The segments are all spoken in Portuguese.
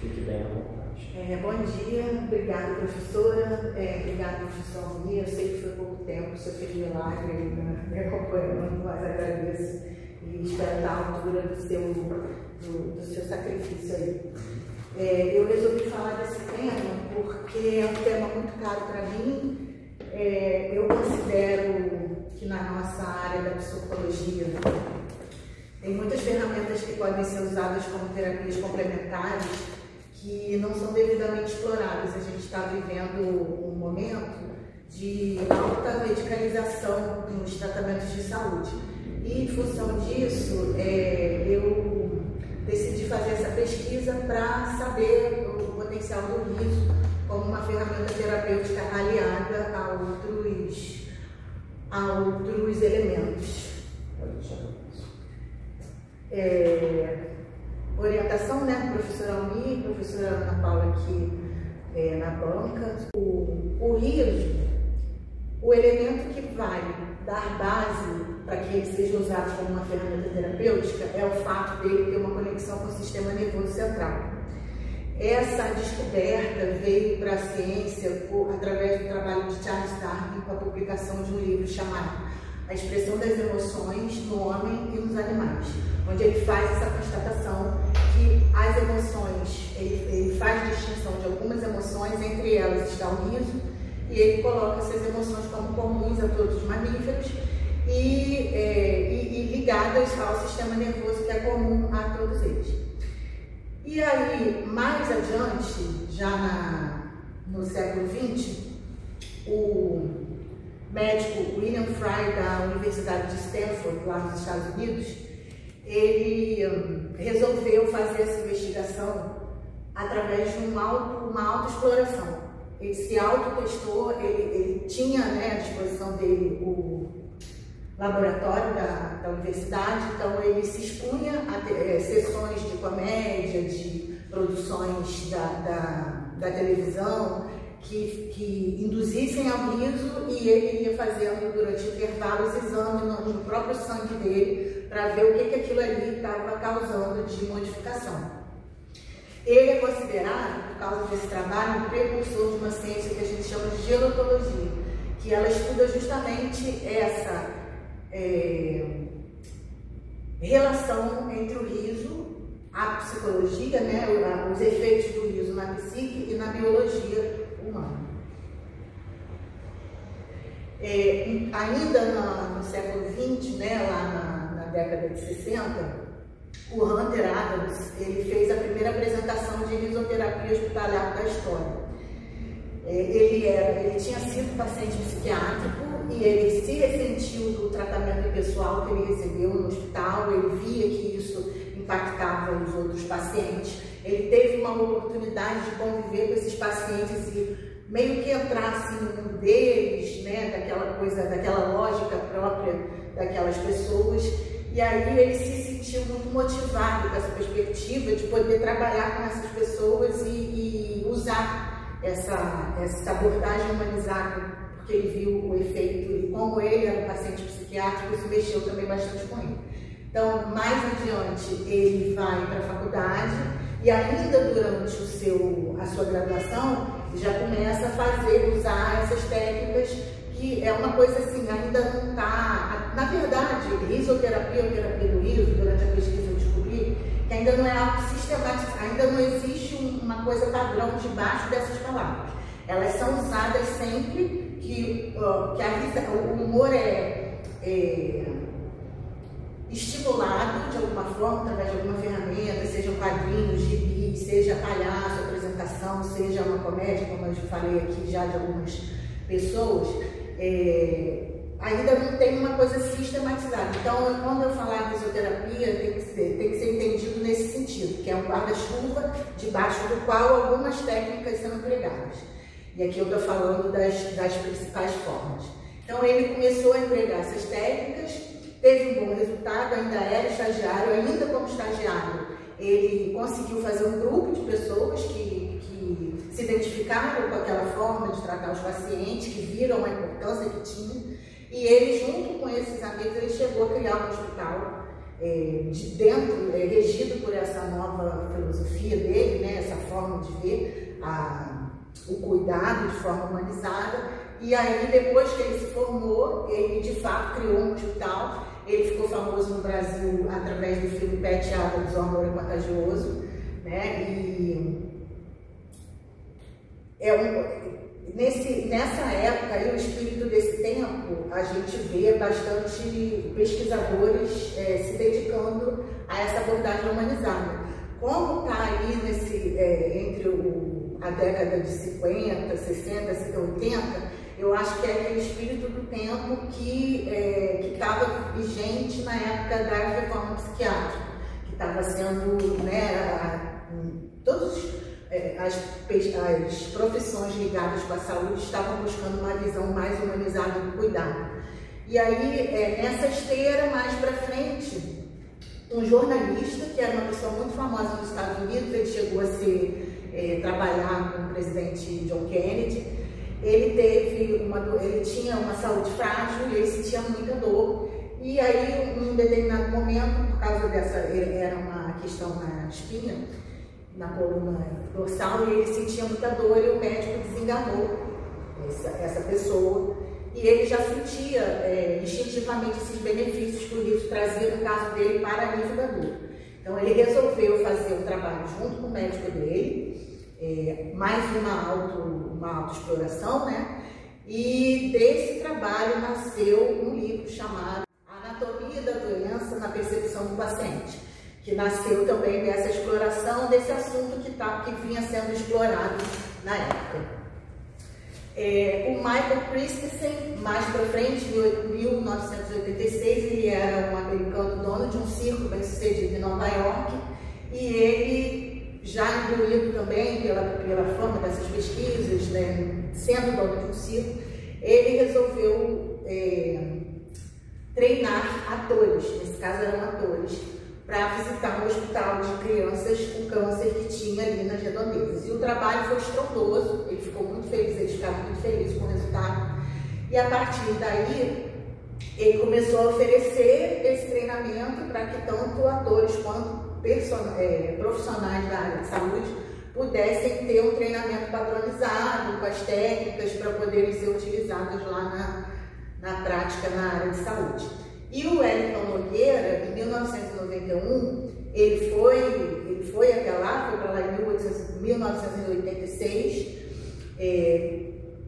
Fique bem à vontade. Bom dia, obrigada professora, obrigada professor Almir, eu sei que foi pouco tempo, o senhor fez milagre me acompanhando, mas agradeço e espero estar à altura do seu sacrifício aí. Eu resolvi falar desse tema porque é um tema muito caro para mim. Eu considero que na nossa área da psicologia tem muitas ferramentas que podem ser usadas como terapias complementares que não são devidamente exploradas. A gente está vivendo um momento de alta medicalização nos tratamentos de saúde. E, em função disso, eu decidi fazer essa pesquisa para saber o potencial do riso como uma ferramenta terapêutica aliada a outros elementos. Orientação, né, professora Almir, professora Ana Paula aqui na banca. O riso, o elemento que vai dar base para que ele seja usado como uma ferramenta terapêutica é o fato dele ter uma conexão com o sistema nervoso central. Essa descoberta veio para a ciência através do trabalho de Charles Darwin com a publicação de um livro chamado A Expressão das Emoções no Homem e nos Animais, onde ele faz essa constatação que as emoções, ele faz distinção de algumas emoções, entre elas está o riso, e ele coloca essas emoções como comuns a todos os mamíferos e ligadas ao sistema nervoso que é comum a todos eles. E aí, mais adiante, já no século XX, o médico William Frey, da Universidade de Stanford, lá nos Estados Unidos, ele resolveu fazer essa investigação através de uma autoexploração. Ele se autotestou, ele tinha, né, à disposição dele o laboratório da universidade, então ele se expunha a sessões de comédia, de produções da televisão que induzissem ao riso, e ele ia fazendo durante intervalos exames no próprio sangue dele para ver o que aquilo ali estava causando de modificação. Ele é considerado, por causa desse trabalho, um precursor de uma ciência que a gente chama de gerontologia, que ela estuda justamente essa relação entre o riso, a psicologia, né, os efeitos do riso na psique e na biologia humana. Ainda no século XX, né, lá na década de 60, o Hunter Adams ele fez a primeira apresentação de risoterapia hospitalar da história. Ele tinha sido paciente psiquiátrico e ele se ressentiu do tratamento pessoal que ele recebeu no hospital, ele via que isso impactava os outros pacientes. Ele teve uma oportunidade de conviver com esses pacientes e meio que entrar assim, no mundo deles, né, daquela lógica própria daquelas pessoas. E aí ele se sentiu muito motivado com essa perspectiva de poder trabalhar com essas pessoas e usar essa abordagem humanizada, porque ele viu o efeito, e como ele era um paciente psiquiátrico, isso mexeu também bastante com ele. Então, mais adiante, ele vai para a faculdade e ainda durante a sua graduação, já começa a usar essas técnicas, que é uma coisa assim, ainda não está... Na verdade, risoterapia ou terapia do riso, durante a pesquisa eu descobri que ainda não é algo sistemático, ainda não existe uma coisa padrão debaixo dessas palavras. Elas são usadas sempre que o humor é estimulado de alguma forma, através de alguma ferramenta, sejam quadrinhos, gibi, seja palhaço, apresentação, seja uma comédia, como eu já falei aqui já de algumas pessoas, ainda não tem uma coisa sistematizada. Então, quando eu falar de risoterapia, tem que ser entendido nesse sentido, que é um guarda-chuva debaixo do qual algumas técnicas são empregadas. E aqui eu estou falando das principais formas. Então, ele começou a empregar essas técnicas, teve um bom resultado, ainda era estagiário, ainda como estagiário, ele conseguiu fazer um grupo de pessoas que se identificaram com aquela forma de tratar os pacientes, que viram a importância que tinha, e ele, junto com esses amigos, ele chegou a criar um hospital regido por essa nova filosofia dele, né, essa forma desenvolver o cuidado de forma humanizada. E aí, depois que ele se formou, ele de fato criou um hospital. Ele ficou famoso no Brasil através do filme Pet Adams, O Amor é Contagioso, né? E nessa época, aí, o espírito desse tempo, a gente vê bastante pesquisadores se dedicando a essa abordagem humanizada. Como está aí entre a década de 50, 60, 80, eu acho que é aquele espírito do tempo que estava vigente na época da reforma psiquiátrica, que estava sendo, né, todas as profissões ligadas com a saúde estavam buscando uma visão mais humanizada do cuidado. E aí, nessa esteira, mais para frente, um jornalista, que era uma pessoa muito famosa nos Estados Unidos, ele chegou a trabalhar com o presidente John Kennedy. Ele tinha uma saúde frágil e ele sentia muita dor. E aí, em um determinado momento, por causa era uma questão na espinha, na coluna dorsal, e ele sentia muita dor e o médico desenganou essa pessoa. E ele já sentia instintivamente esses benefícios que o riso trazia, no caso dele, para alívio da dor. Então, ele resolveu fazer o trabalho junto com o médico dele, mais uma autoexploração, né? E desse trabalho nasceu um livro chamado Anatomia da Doença na Percepção do Paciente, que nasceu também dessa exploração desse assunto que vinha sendo explorado na época. O Michael Christensen, mais para frente, em 1986, ele era um americano dono de um circo bem sucedido em Nova York, e ele, já imbuído também pela fama dessas pesquisas, né, sendo dono de um circo, ele resolveu treinar atores, nesse caso eram atores, para visitar um hospital de crianças com câncer que tinha ali nas redondezas. E o trabalho foi estrondoso, ele ficou muito feliz, eles ficaram muito felizes com o resultado. E a partir daí, ele começou a oferecer esse treinamento para que tanto atores quanto profissionais da área de saúde pudessem ter um treinamento padronizado, com as técnicas para poderem ser utilizadas lá na prática na área de saúde. E o Wellington Nogueira, em 1991, ele foi até lá, foi para lá em 1986,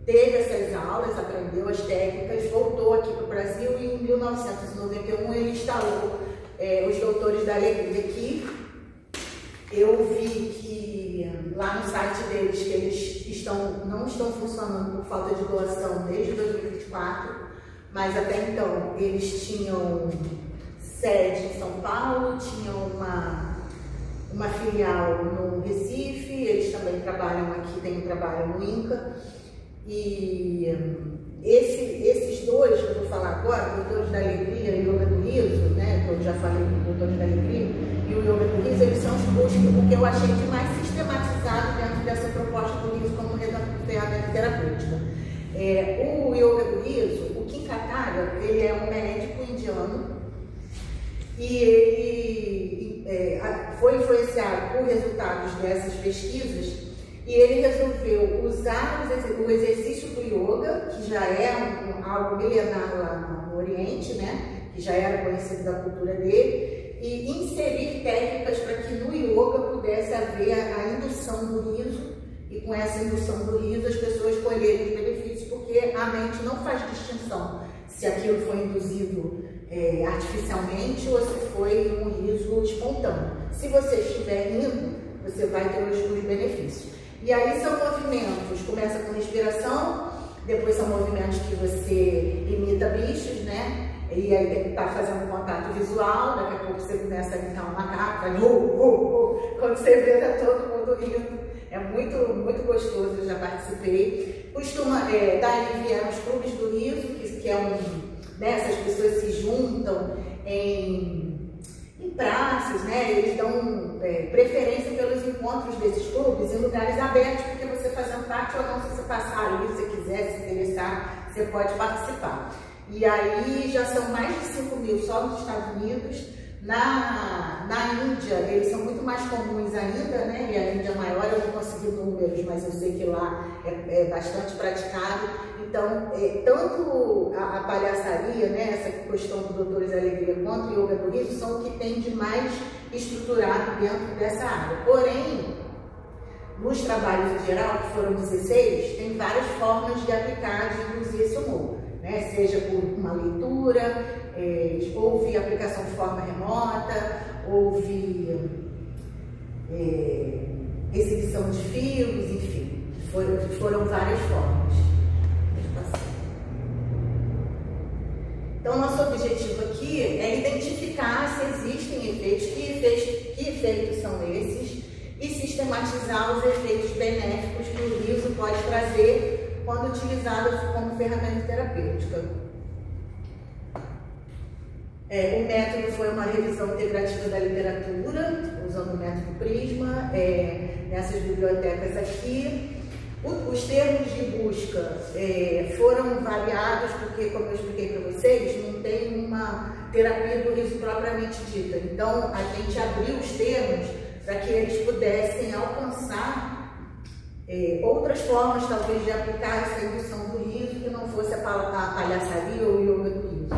teve essas aulas, aprendeu as técnicas, voltou aqui para o Brasil e em 1991 ele instalou os Doutores da Alegria aqui. Eu vi que lá no site deles que eles não estão funcionando por falta de doação desde 2024, mas até então eles tinham sede em São Paulo, tinham uma filial no Recife, eles também trabalham aqui, tem um trabalho no INCA. E esses dois que eu vou falar agora, Doutores da Alegria e Yoga do Riso, né, que eu já falei do Doutores da Alegria e o Yoga do Riso, eles são os que eu achei de mais sistematizado dentro dessa proposta do riso como ferramenta terapêutica. O Yoga do Riso, o Kinkatara, ele é um médico indiano e ele foi influenciado por resultados dessas pesquisas. E ele resolveu usar o exercício do yoga, que já é algo milenar lá no Oriente, né? Que já era conhecido da cultura dele, e inserir técnicas para que no yoga pudesse haver a indução do riso, e com essa indução do riso as pessoas colherem os benefícios, porque a mente não faz distinção se aquilo foi induzido artificialmente ou se foi um riso espontâneo. Se você estiver rindo, você vai ter os benefícios. E aí são movimentos, começa com respiração, depois são movimentos que você imita bichos, né? E aí tem que estar fazendo contato visual, daqui a pouco você começa a imitar um macaco, vai, quando você vê, tá todo mundo rindo. É muito, muito gostoso, eu já participei. Daí vieram os clubes do riso, que né, essas pessoas se juntam em praças, né? Eles dão preferência pelos encontros desses clubes em lugares abertos, porque você fazendo parte ou não, se você passar ali, se você quiser se interessar, você pode participar. E aí já são mais de 5.000 só nos Estados Unidos. Na Índia, eles são muito mais comuns ainda, né? E a Índia maior, eu não consegui conseguir números, mas eu sei que lá é bastante praticado. Então, tanto a palhaçaria, né, essa questão do Doutores da Alegria, quanto o Yoga do Riso, são o que tem de mais estruturado dentro dessa área. Porém, nos trabalhos em geral, que foram 16, tem várias formas de aplicar, de induzir esse humor, né? Seja por uma leitura, houve aplicação de forma remota, houve exibição de filmes, enfim, foram várias formas. Então, nosso objetivo aqui é identificar se existem efeitos, que efeitos são esses, e sistematizar os efeitos benéficos que o riso pode trazer quando utilizado como ferramenta terapêutica. O método foi uma revisão integrativa da literatura, usando o método Prisma, nessas bibliotecas aqui. Os termos de busca foram variados porque, como eu expliquei para vocês, não tem uma terapia do riso propriamente dita. Então, a gente abriu os termos para que eles pudessem alcançar outras formas, talvez, de aplicar essa indução do riso, que não fosse a palhaçaria ou o yoga do riso.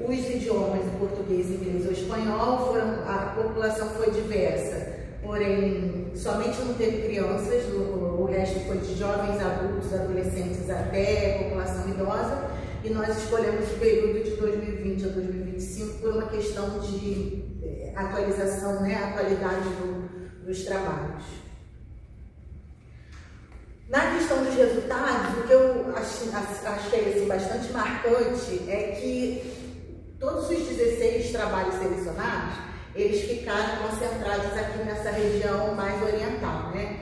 Os idiomas português, inglês ou espanhol, a população foi diversa, porém, somente não teve crianças, o resto foi de jovens, adultos, adolescentes até população idosa, e nós escolhemos o período de 2020 a 2025 por uma questão de atualização, né, atualidade dos trabalhos. Na questão dos resultados, o que eu achei assim, bastante marcante é que todos os 16 trabalhos selecionados, eles ficaram concentrados aqui nessa região mais oriental, né?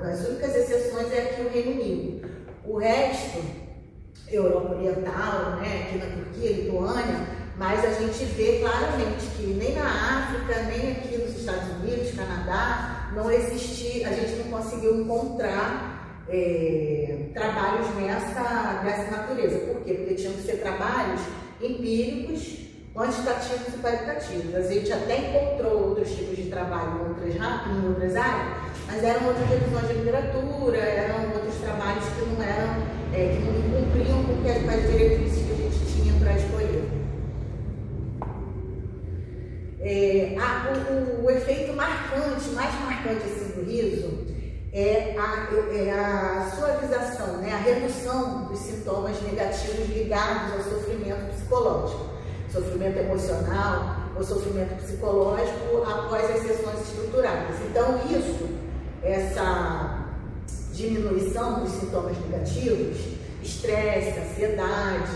As únicas exceções é aqui o Reino Unido. O resto, Europa Oriental, né? Aqui na Turquia, Lituânia, mas a gente vê claramente que nem na África, nem aqui nos Estados Unidos, Canadá, não existia, a gente não conseguiu encontrar trabalhos nessa natureza. Por quê? Porque tinham que ser trabalhos empíricos, quantitativos e qualitativos. A gente até encontrou outros tipos de trabalho em outras áreas, mas eram outras revisões de literatura, eram outros trabalhos que não eram, que não cumpriam com as diretrizes que a gente tinha para escolher. O efeito marcante, mais marcante assim, do riso é a suavização, né? A redução dos sintomas negativos ligados ao sofrimento psicológico, sofrimento emocional ou sofrimento psicológico após as sessões estruturadas. Então, essa diminuição dos sintomas negativos, estresse, ansiedade,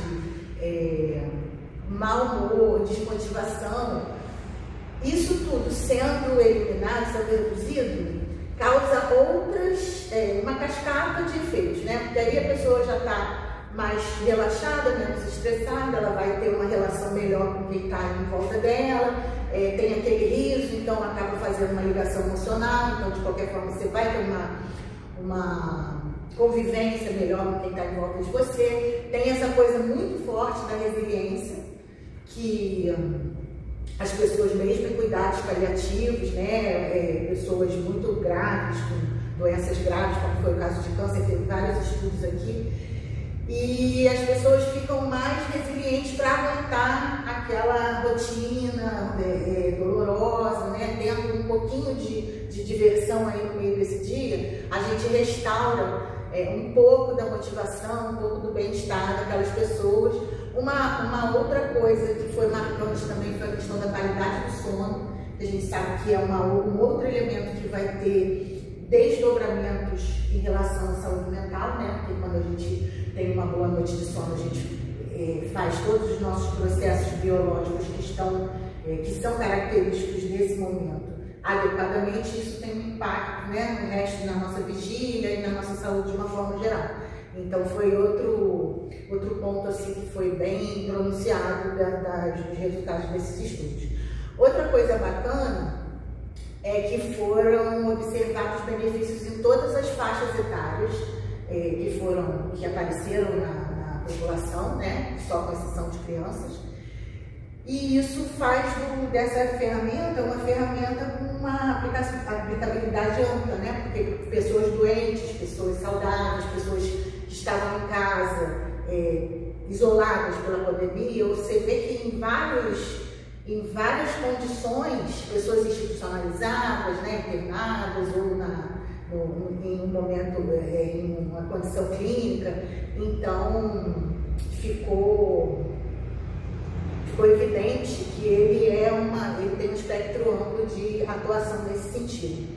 mau humor, desmotivação, isso tudo sendo eliminado, sendo reduzido, causa uma cascata de efeitos, né? Porque aí a pessoa já está mais relaxada, menos estressada, ela vai ter uma relação melhor com quem está em volta dela, tem aquele riso, então acaba fazendo uma ligação emocional, então de qualquer forma você vai ter uma convivência melhor com quem está em volta de você. Tem essa coisa muito forte da resiliência, que as pessoas mesmo em cuidados paliativos, né, pessoas muito graves, com doenças graves, como foi o caso de câncer, teve vários estudos aqui, e as pessoas ficam mais resilientes para aguentar aquela rotina dolorosa, né, tendo um pouquinho de diversão aí no meio desse dia, a gente restaura um pouco da motivação, um pouco do bem-estar daquelas pessoas. Uma outra coisa que foi marcante também foi a questão da qualidade do sono, que a gente sabe que é um outro elemento que vai ter desdobramentos em relação à saúde mental, né? Porque quando a gente tem uma boa noite de sono, a gente faz todos os nossos processos biológicos que são característicos desse momento adequadamente. Isso tem um impacto, né, no resto da nossa vigília e na nossa saúde de uma forma geral. Então foi outro ponto assim que foi bem pronunciado dos resultados desses estudos. Outra coisa bacana é que foram observados benefícios em todas as faixas etárias que apareceram na população, né, só com exceção de crianças. E isso faz dessa ferramenta uma ferramenta isoladas pela pandemia, você vê que em várias condições, pessoas institucionalizadas, né, internadas ou em um momento, em uma condição clínica, então ficou evidente que ele tem um espectro amplo de atuação nesse sentido.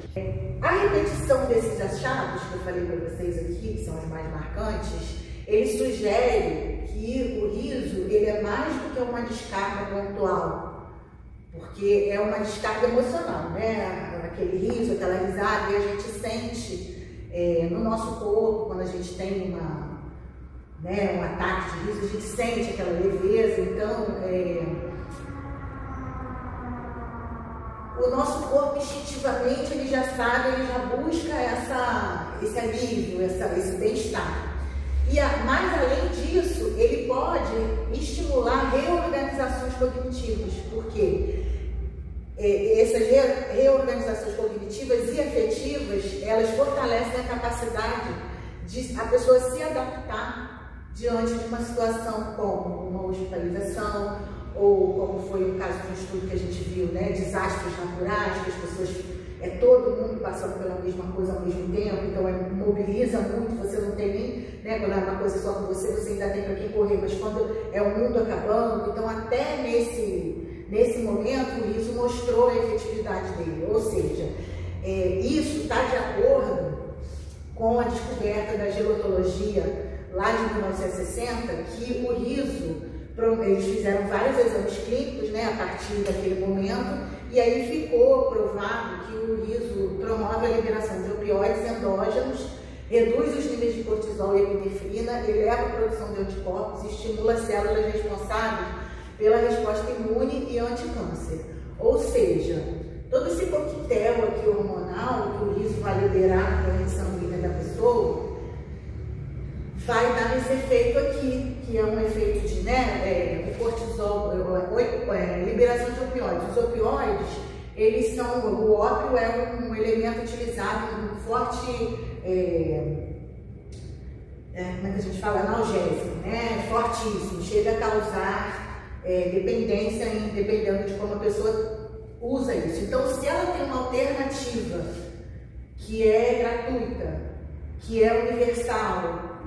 A repetição desses achados que eu falei para vocês aqui, que são os mais marcantes, ele sugere que o riso ele é mais do que uma descarga pontual, porque é uma descarga emocional, né? Aquele riso, aquela risada, e a gente sente no nosso corpo, quando a gente tem um ataque de riso, a gente sente aquela leveza. Então, o nosso corpo instintivamente ele já sabe, ele já busca esse alívio, esse bem-estar. Mas além disso, ele pode estimular reorganizações cognitivas, porque essas reorganizações cognitivas e afetivas, elas fortalecem a capacidade de a pessoa se adaptar diante de uma situação como uma hospitalização, ou como foi o caso de um estudo que a gente viu, né, desastres naturais, que as pessoas, todo mundo passando pela mesma coisa ao mesmo tempo, então mobiliza muito, você não tem nem, né, quando é uma coisa só com você ainda tem para quem correr, mas quando é o mundo acabando, então até nesse momento o riso mostrou a efetividade dele, ou seja, isso está de acordo com a descoberta da gelotologia lá de 1960, que o riso, eles fizeram vários exames clínicos, né, a partir daquele momento, e aí ficou provado que o riso promove a liberação de opioides endógenos, reduz os níveis de cortisol e epinefrina, eleva a produção de anticorpos e estimula as células responsáveis pela resposta imune e anticâncer. Ou seja, todo esse coquetel aqui hormonal que o riso vai liberar na corrente sanguínea da pessoa vai dar esse efeito aqui, que é um efeito de, o cortisol, liberação de opioides. Os opioides, o ópio é um elemento utilizado, um forte, como é que a gente fala, analgésico, né? Fortíssimo, chega a causar dependência, dependendo de como a pessoa usa isso. Então, se ela tem uma alternativa que é gratuita, que é universal,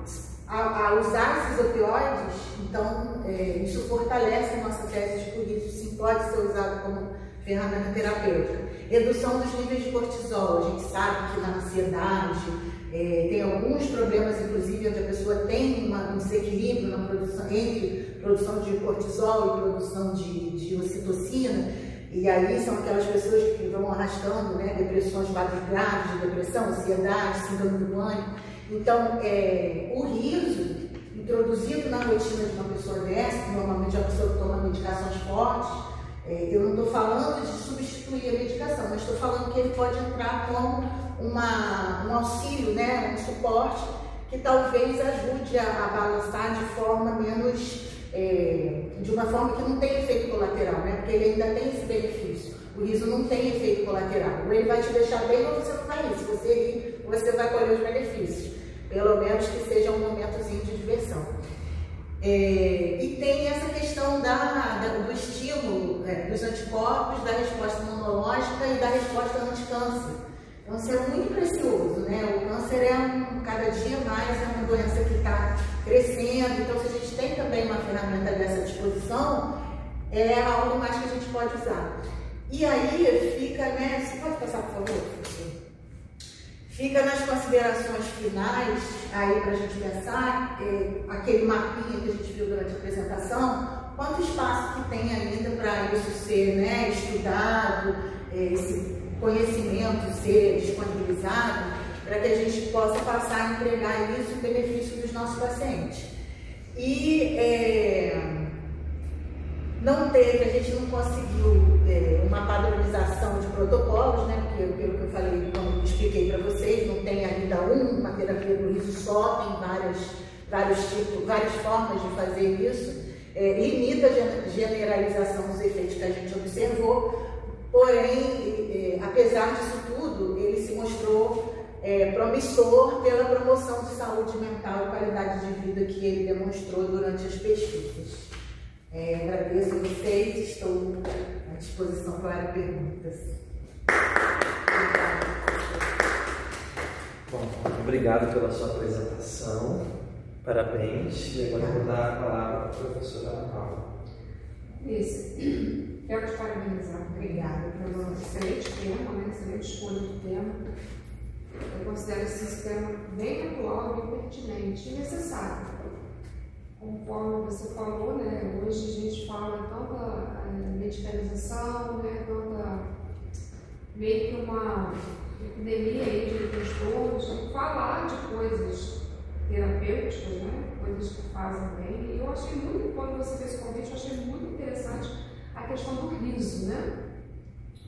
a usar esses opioides, então isso fortalece a nossa tese de que o riso sim pode ser usado como ferramenta terapêutica. Redução dos níveis de cortisol, a gente sabe que na ansiedade tem alguns problemas, inclusive, onde a pessoa tem um desequilíbrio na produção, entre produção de cortisol e produção de ocitocina, e aí são aquelas pessoas que vão arrastando, né, depressões, quadros graves de depressão, ansiedade, síndrome do pânico. Então, o riso, introduzido na rotina de uma pessoa dessa, que normalmente é uma pessoa que toma medicações fortes, eu não estou falando de substituir a medicação, mas estou falando que ele pode entrar como um auxílio, né, um suporte, que talvez ajude a balançar de forma menos, de uma forma que não tem efeito colateral, né, porque ele ainda tem esse benefício. O riso não tem efeito colateral, ou ele vai te deixar bem ou você não vai rir. Se você rir, você vai colher os benefícios. Pelo menos que seja um momentozinho de diversão. E tem essa questão do estímulo, dos anticorpos, da resposta imunológica e da resposta anticâncer. Então, isso é muito precioso, né? O câncer cada dia mais é uma doença que está crescendo. Então, se a gente tem também uma ferramenta dessa à disposição, é algo mais que a gente pode usar. E aí fica, né? Você pode passar, por favor? Fica nas considerações finais, aí para a gente pensar, aquele mapinha que a gente viu durante a apresentação, quanto espaço que tem ainda para isso ser, né, estudado, esse conhecimento ser disponibilizado, para que a gente possa passar a entregar isso em benefício dos nossos pacientes. E a gente não conseguiu uma padronização de protocolos, né? Porque, pelo que eu falei, como expliquei para vocês, não tem ainda uma terapia do riso só, tem várias formas de fazer isso, limita a generalização dos efeitos que a gente observou, porém, apesar disso tudo, ele se mostrou promissor pela promoção de saúde mental e qualidade de vida que ele demonstrou durante as pesquisas. Agradeço a vocês, estou à disposição para perguntas. Bom, obrigado pela sua apresentação, parabéns. E agora eu vou dar a palavra para a professora Ana Paula. Isso. Quero te parabenizar. Obrigada pelo excelente tema, né? Excelente escolha do tema. Eu considero esse tema bem atual, bem pertinente e necessário. Conforme você falou, né? Hoje a gente fala tanta medicalização, né? Tanta meio que uma epidemia aí de transtornos, falar de coisas terapêuticas, né? Coisas que fazem bem. E eu achei muito, quando você fez o convite, eu achei muito interessante a questão do riso, né?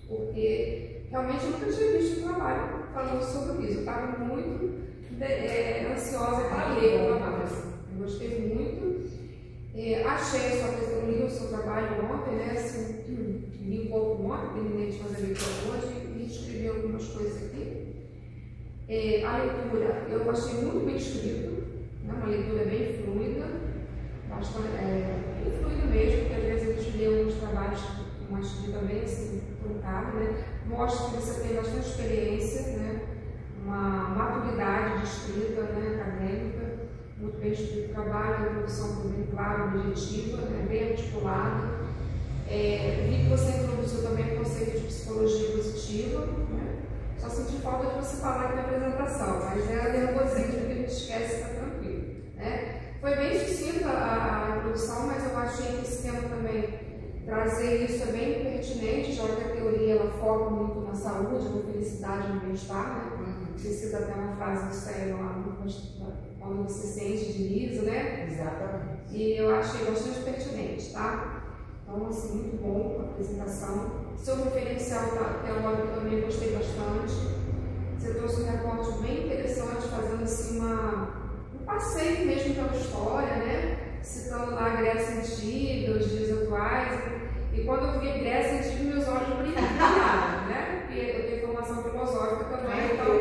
Porque realmente eu nunca tinha visto um trabalho falando sobre o riso. Eu estava muito ansiosa para ler o trabalho. Eu gostei muito. Achei, só que eu li o seu trabalho ontem, né? Assim, li um pouco ontem, terminei de fazer a leitura hoje e escrevi algumas coisas aqui. A leitura eu achei muito bem escrito, né? Uma leitura bem fluida, bastante, bem fluida mesmo, porque às vezes a gente lê alguns trabalhos com uma escrita bem assim, truncada, né? Mostra que você tem bastante experiência, né? Uma maturidade de escrita, né? Acadêmica, muito bem escrito o trabalho, a introdução foi bem clara, objetiva, né? Bem articulada. Vi que você introduziu também o conceito de psicologia positiva, né? Só senti falta de você falar aqui na apresentação, mas nervosismo que a gente esquece, está tranquilo, né? Foi bem sucinta a introdução, mas eu achei que esse tema também, trazer isso é bem pertinente, já que a teoria ela foca muito na saúde, na felicidade, no bem-estar, né? Precisa até uma frase que saiu lá quando você sente de riso, né? Exatamente. E eu achei bastante pertinente, tá? Então, assim, muito bom a apresentação. Seu referencial teórico também gostei bastante. Você trouxe um recorte bem interessante, fazendo assim um passeio mesmo pela história, né? Citando lá a Grécia Antiga, os dias atuais. E quando eu vi a Grécia Antiga, meus olhos brilharam, né? Porque eu tenho formação filosófica também. Então,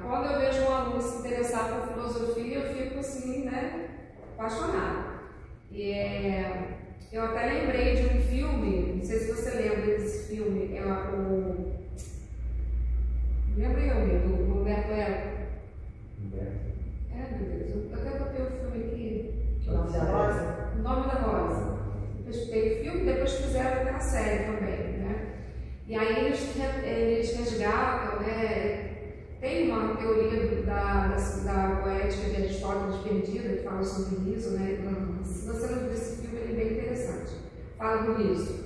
quando eu vejo um aluno se interessar por filosofia, eu fico assim, né? Apaixonada. Eu até lembrei de um filme, não sei se você lembra desse filme, lembrei do Humberto Eco. Meu Deus, eu até botei o filme aqui. O Nome da Rosa? O Nome da Rosa. Eu pesquei o filme, depois fizeram até a série também, né? E aí eles resgatam, né? Tem uma teoria da poética de Aristóteles perdida, que fala sobre o riso, né? Se você não viu esse filme, ele é bem interessante. Fala do riso.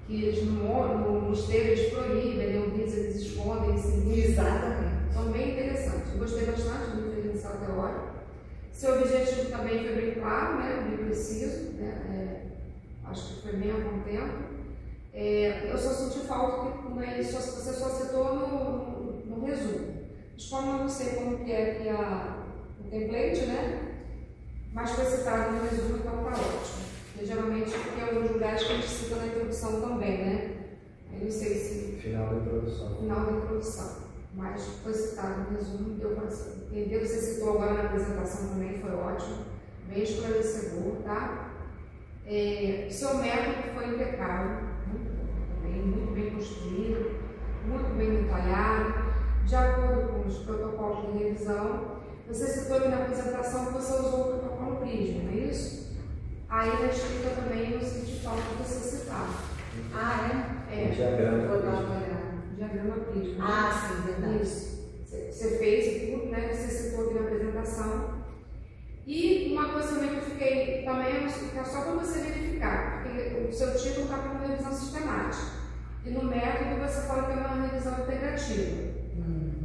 Que eles no mosteiro eles proíbem, o riso eles escondem esse riso. Exatamente. São bem interessantes. Eu gostei bastante do diferencial teórico. Seu objetivo também foi bem claro, né? Bem preciso, né? Acho que foi bem a bom tempo. Eu só senti falta que você só citou no resumo. Mas como eu não sei como que é aqui o template, né? Mas foi citado no resumo, então tá ótimo. E, geralmente tem alguns lugares que a gente cita na introdução também, né? Eu não sei se... Final da introdução. Final da introdução. Mas foi citado no resumo, deu para entender. Você citou agora na apresentação também, foi ótimo. Bem esclarecedor, tá? Seu método foi impecável, muito bem construído, muito bem detalhado, de acordo com os protocolos de revisão. Você citou na apresentação que você usou o protocolo Prisma, não é isso? Aí na escrita também eu senti falta de você citar. Diagrama. Vou dar uma olhada. Diagrama Prisma. Sim, verdade. Isso. Você fez tudo, né? Você citou aqui na apresentação. E uma coisa também que eu fiquei, também só para você verificar, porque o seu título está com revisão sistemática. E no método você fala que é uma revisão integrativa.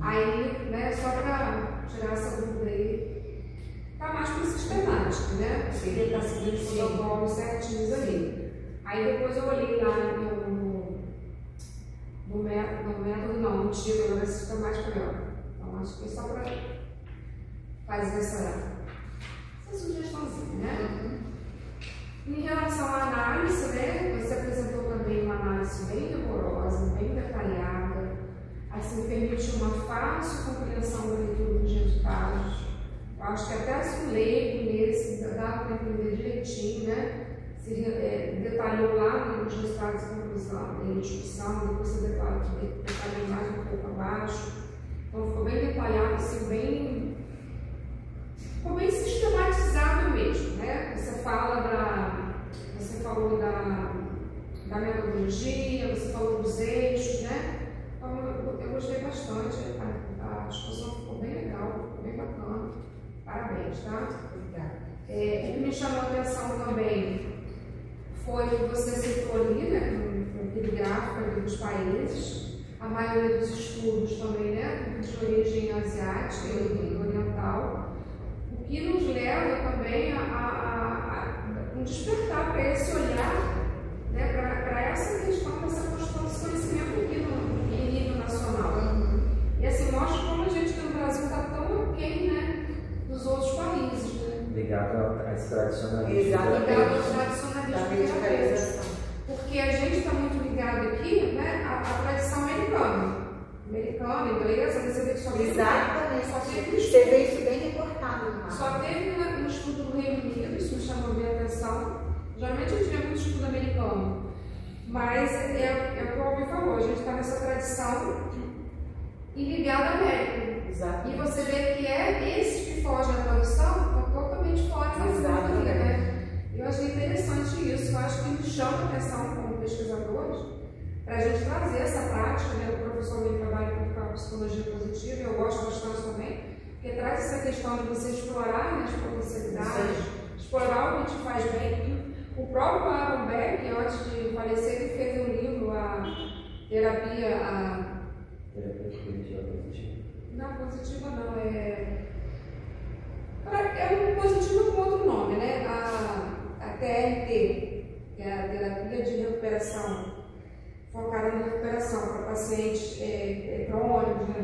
Aí, né, só para tirar essa dúvida aí, está mais para sistemática, né? Ele está seguindo os protocolos certinhos ali. Aí depois eu olhei lá no método, não, no título, agora é sistemática melhor. Então acho que é só para fazer essa sugestãozinha, né? Em relação à análise, né, você apresentou também uma análise bem rigorosa, bem detalhada, assim, permite uma fácil compreensão da leitura dos resultados. Eu acho que até se um leigo nesse dá para entender direitinho, né? Se detalhou lá nos resultados de conclusão, em discussão, depois você detalhou mais um pouco abaixo. Então ficou bem detalhado, assim, ficou bem sistematizado mesmo, né? Você falou da metodologia, você falou dos eixos, né? Então eu gostei bastante, a discussão ficou bem legal, ficou bem bacana. Parabéns, tá? Obrigada. O que me chamou a atenção também foi que você citou ali, né, aquele gráfico ali dos países, a maioria dos estudos também, né, de origem asiática e oriental, o que nos leva também a despertar para esse olhar, né, para essa questão dessa construção desse conhecimento aqui em nível nacional. E assim, mostra como a gente no Brasil está tão aquém, né, dos outros países, né? Ligado a esse tradicionalismo. Exatamente. Ligado ao tradicionalismo. Porque a gente está muito ligado aqui, né, à tradição americana, inglesa, você vê que só teve. Exatamente. Você vê isso bem reportado no mapa. Só teve no estudo do Reino Unido, isso me chamou bem a atenção. Geralmente a gente vê muito estudo americano, mas é o que o Alvin falou, a gente está nessa tradição e ligado à América. Exato. E você vê que esses que fogem da tradução estão totalmente fora da filosofia, né? Eu achei interessante isso, eu acho que me chama a atenção como pesquisadores para a gente trazer essa prática, né? O professor ele trabalha com a psicologia positiva, e eu gosto bastante também, porque traz essa questão de você explorar, né, as potencialidades, explorar o que te faz bem. O próprio Aaron Beck, antes de falecer, ele fez um livro, a terapia positiva. Não, positiva não, é um positivo com outro nome, né? A TRT, que é a terapia de recuperação, focada na recuperação para pacientes crônicos, né,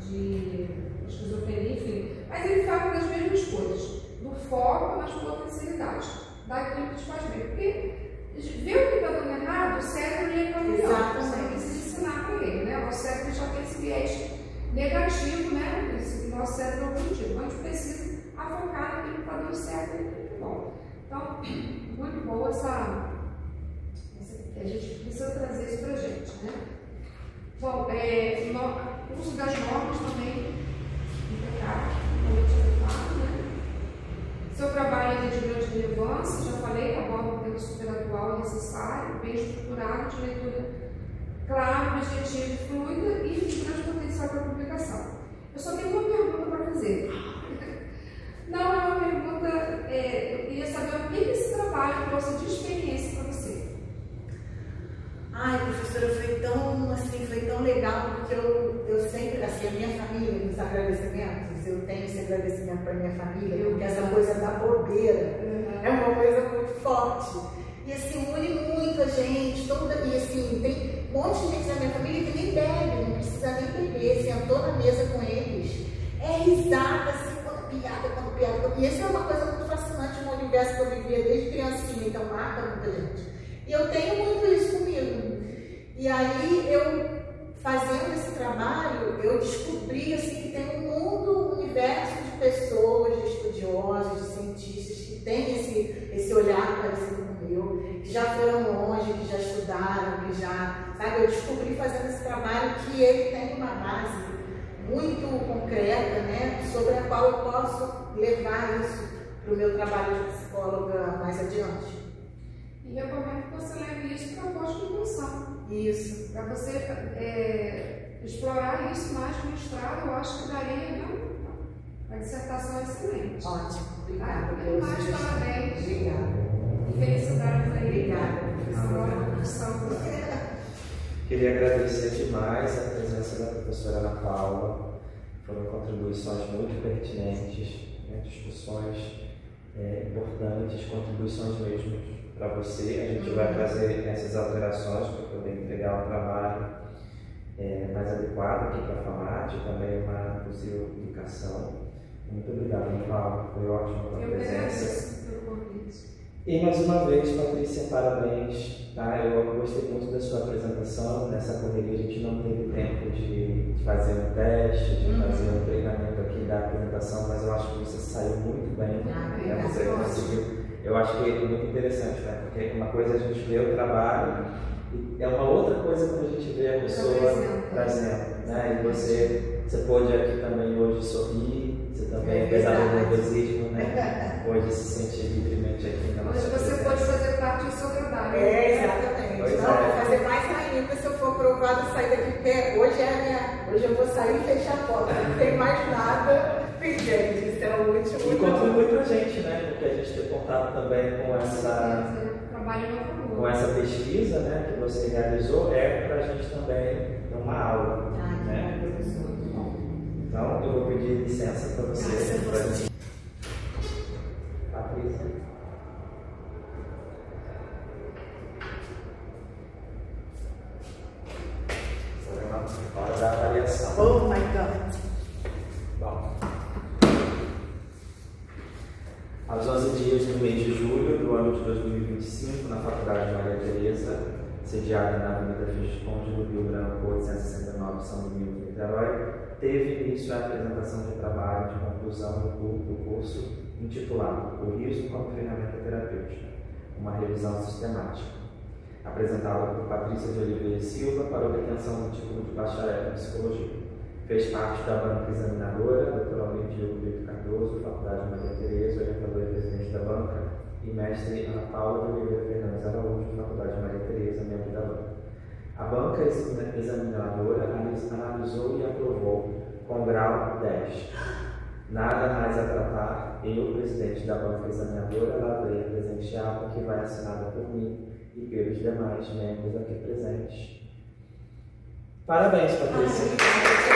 de esquizofrenia, enfim. Mas ele fala das mesmas coisas, do foco nas potencialidades, daquilo que te faz bem. Porque ver o que está dando errado, o cérebro ele é campeão, você precisa ensinar para ele, né? O cérebro já tem esse viés negativo, né? Esse nosso cérebro é positivo. Mas a gente precisa focar naquilo que está dando certo e muito bom. Então, muito boa a gente precisa trazer isso para a gente, né? Bom, o uso das normas também, impecável, totalmente adequado, né? Seu trabalho é de grande relevância, já falei, aborda um tema super atual e necessário, bem estruturado, de leitura clara, objetiva e fluida e de grande potencial para publicação. Eu só tenho uma pergunta para fazer. Não é uma pergunta, eu queria saber o que esse trabalho trouxe de experiência para você. Ai, professora, foi tão legal, porque eu sempre, assim, a minha família, nos agradecimentos, eu tenho esse agradecimento para minha família, porque essa coisa da bobeira é uma coisa muito forte. E assim, une muito a gente, e assim, tem um monte de gente da minha família que nem bebe, não precisa nem beber, sentou na mesa com eles, é risada, assim, quando piada. E isso é uma coisa muito fascinante no universo que eu vivia desde criancinha, então marca muita gente. E eu tenho muito isso comigo. E aí, fazendo esse trabalho, eu descobri assim, que tem um universo de pessoas, de estudiosos, de cientistas, que tem esse olhar parecido com o meu, que já foram longe, que já estudaram, que já... Sabe, eu descobri fazendo esse trabalho que ele tem uma base muito concreta, né, sobre a qual eu posso levar isso para o meu trabalho de psicóloga mais adiante. E recomendo que você leve isso para a pós-graduação. Isso. Para você explorar isso mais no mestrado, eu acho que daria uma dissertação excelente. Ótimo. Obrigada. Mais parabéns. Obrigada. E felicidades aí. Obrigada, professora. Queria agradecer demais a presença da professora Ana Paula. Foram contribuições muito pertinentes, né, discussões importantes, contribuições mesmo para você. A gente vai fazer essas alterações para poder entregar um trabalho mais adequado aqui para a FAMAT, também uma possível publicação. Muito obrigado, Ana Paula. Foi ótimo a tua presença. E mais uma vez, Patrícia, parabéns. Tá? Eu gostei muito da sua apresentação. Nessa correria a gente não teve tempo de de fazer um teste, de fazer um treinamento aqui da apresentação, mas eu acho que você saiu muito bem. Você conseguiu. Eu acho que é muito interessante, né? Porque uma coisa é a gente ver o trabalho e é uma outra coisa quando a gente vê a pessoa trazendo, né? E você pôde aqui também hoje sorrir, você também, apesar do nervosismo, né? Pôde se sentir livremente aqui na nossa Hoje você pode fazer parte do seu trabalho. Exatamente. Vou fazer mais ainda se eu for aprovada e sair daqui, porque hoje eu vou sair e fechar a porta, não tem mais nada. Gente, isso é o último. E contribui pra gente, né? Porque a gente tem contato também com essa pesquisa, né, que você realizou, pra gente também dar uma aula. Né? Então, eu vou pedir licença para você. Patrícia. Hora da avaliação. Oh my God! Bom, aos 11 dias do mês de julho do ano de 2025, na Faculdade de Maria Tereza, sediada na Avenida Visconde do Rio Branco, 869, São Domingos, Niterói, teve início a apresentação de trabalho de conclusão do curso intitulado O Riso como Ferramenta Terapêutica, uma revisão sistemática, apresentada por Patrícia de Oliveira e Silva para obtenção do título de bacharel em Psicologia. Fez parte da banca examinadora, Dr. Almeida Brito Cardoso, Faculdade de Maria Tereza, orientadora e presidente da banca, e mestre Ana Paula de Oliveira Fernandes Araújo, Faculdade de Maria Tereza, membro da banca. A banca examinadora analisou e aprovou com grau 10. Nada mais a tratar, eu, presidente da banca examinadora, lavrei a presente ata que vai assinada por mim e pelos demais membros aqui presentes. Parabéns, Patrícia!